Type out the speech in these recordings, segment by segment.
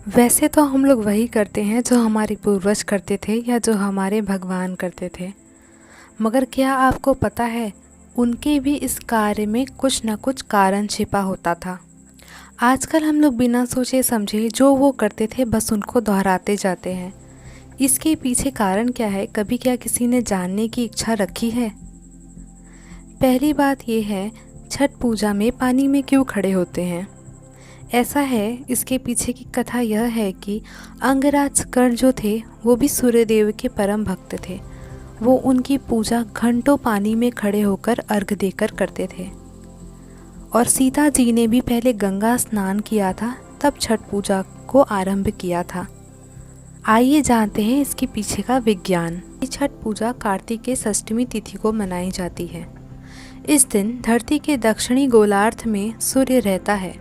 वैसे तो हम लोग वही करते हैं जो हमारे पूर्वज करते थे या जो हमारे भगवान करते थे, मगर क्या आपको पता है उनके भी इस कार्य में कुछ ना कुछ कारण छिपा होता था। आजकल हम लोग बिना सोचे समझे जो वो करते थे बस उनको दोहराते जाते हैं। इसके पीछे कारण क्या है, कभी क्या किसी ने जानने की इच्छा रखी है? पहली बात ये है, छठ पूजा में पानी में क्यों खड़े होते हैं? ऐसा है, इसके पीछे की कथा यह है कि अंगराज कर्ण जो थे वो भी सूर्यदेव के परम भक्त थे। वो उनकी पूजा घंटों पानी में खड़े होकर अर्घ देकर करते थे। और सीता जी ने भी पहले गंगा स्नान किया था, तब छठ पूजा को आरंभ किया था। आइए जानते हैं इसके पीछे का विज्ञान। छठ पूजा कार्तिक के षष्ठमी तिथि को मनाई जाती है। इस दिन धरती के दक्षिणी गोलार्ध में सूर्य रहता है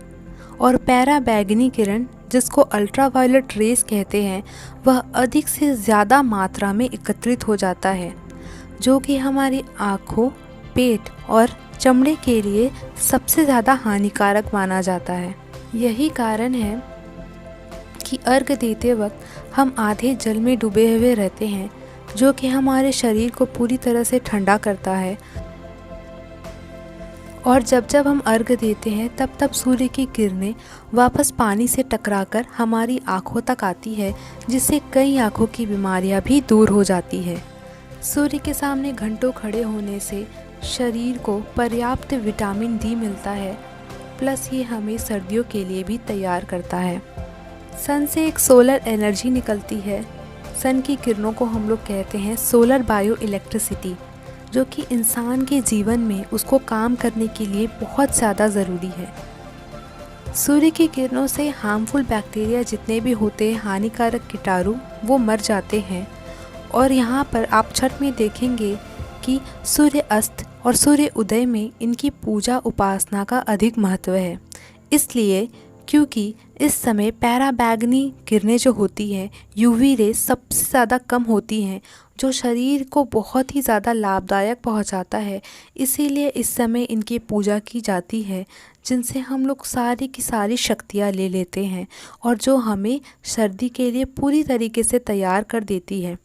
और पैरा बैगनी किरण, जिसको अल्ट्रावायलेट रेस कहते हैं, वह अधिक से ज़्यादा मात्रा में एकत्रित हो जाता है, जो कि हमारी आँखों, पेट और चमड़े के लिए सबसे ज़्यादा हानिकारक माना जाता है। यही कारण है कि अर्घ देते वक्त हम आधे जल में डूबे हुए रहते हैं, जो कि हमारे शरीर को पूरी तरह से ठंडा करता है। और जब जब हम अर्घ देते हैं तब तब सूर्य की किरणें वापस पानी से टकराकर हमारी आँखों तक आती है, जिससे कई आँखों की बीमारियां भी दूर हो जाती है। सूर्य के सामने घंटों खड़े होने से शरीर को पर्याप्त विटामिन डी मिलता है, प्लस ये हमें सर्दियों के लिए भी तैयार करता है। सन से एक सोलर एनर्जी निकलती है। सन की किरणों को हम लोग कहते हैं सोलर बायो इलेक्ट्रिसिटी, जो कि इंसान के जीवन में उसको काम करने के लिए बहुत ज़्यादा ज़रूरी है। सूर्य की किरणों से हार्मफुल बैक्टीरिया जितने भी होते हैं, हानिकारक कीटाणु, वो मर जाते हैं। और यहाँ पर आप छठ में देखेंगे कि सूर्य अस्त और सूर्य उदय में इनकी पूजा उपासना का अधिक महत्व है। इसलिए क्योंकि इस समय पैराबैगनी किरणें जो होती हैं, यूवी रेज सबसे ज़्यादा कम होती हैं, जो शरीर को बहुत ही ज़्यादा लाभदायक पहुंचाता है। इसीलिए इस समय इनकी पूजा की जाती है, जिनसे हम लोग सारी की सारी शक्तियाँ ले लेते हैं और जो हमें सर्दी के लिए पूरी तरीके से तैयार कर देती है।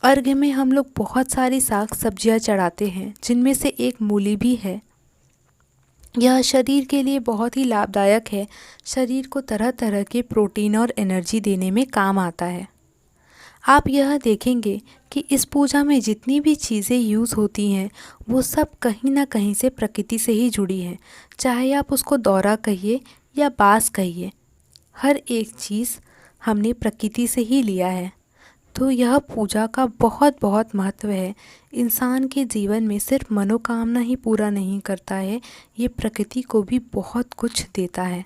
अर्घ्य में हम लोग बहुत सारी साग सब्जियाँ चढ़ाते हैं, जिनमें से एक मूली भी है। यह शरीर के लिए बहुत ही लाभदायक है, शरीर को तरह तरह के प्रोटीन और एनर्जी देने में काम आता है। आप यह देखेंगे कि इस पूजा में जितनी भी चीज़ें यूज़ होती हैं वो सब कहीं ना कहीं से प्रकृति से ही जुड़ी हैं। चाहे आप उसको दौरा कहिए या बाँस कहिए, हर एक चीज़ हमने प्रकृति से ही लिया है। तो यह पूजा का बहुत बहुत महत्व है। इंसान के जीवन में सिर्फ मनोकामना ही पूरा नहीं करता है, ये प्रकृति को भी बहुत कुछ देता है।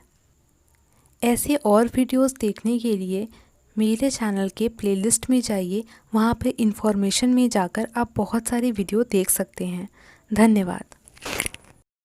ऐसे और वीडियोस देखने के लिए मेरे चैनल के प्लेलिस्ट में जाइए, वहाँ पे इन्फॉर्मेशन में जाकर आप बहुत सारे वीडियो देख सकते हैं। धन्यवाद।